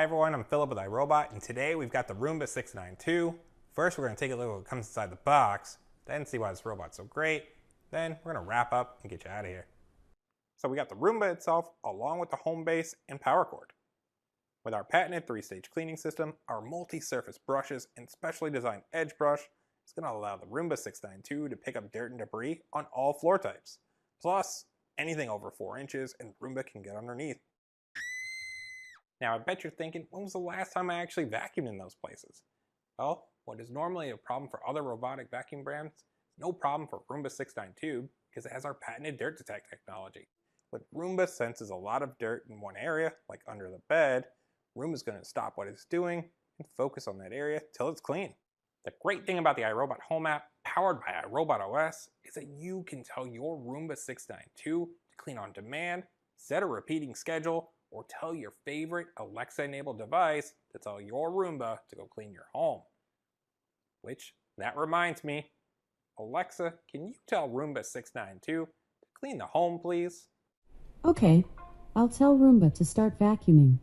Hi everyone, I'm Philip with iRobot, and today we've got the Roomba 692. First we're going to take a look at what comes inside the box, then see why this robot's so great, then we're going to wrap up and get you out of here. So we got the Roomba itself, along with the home base and power cord. With our patented 3-stage cleaning system, our multi-surface brushes, and specially designed edge brush, it's going to allow the Roomba 692 to pick up dirt and debris on all floor types. Plus, anything over 4 inches and Roomba can get underneath. Now I bet you're thinking, when was the last time I actually vacuumed in those places? Well, what is normally a problem for other robotic vacuum brands is no problem for Roomba 692 because it has our patented dirt detect technology. When Roomba senses a lot of dirt in one area, like under the bed, Roomba's going to stop what it's doing and focus on that area till it's clean. The great thing about the iRobot Home app, powered by iRobot OS, is that you can tell your Roomba 692 to clean on demand, set a repeating schedule, or tell your favorite Alexa-enabled device to tell your Roomba to go clean your home. Which, that reminds me, Alexa, can you tell Roomba 692 to clean the home, please? Okay, I'll tell Roomba to start vacuuming.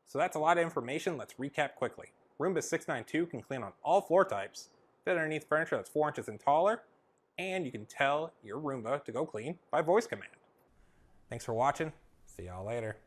So that's a lot of information. Let's recap quickly. Roomba 692 can clean on all floor types, fit underneath furniture that's 4 inches and taller, and you can tell your Roomba to go clean by voice command. Thanks for watching. See y'all later.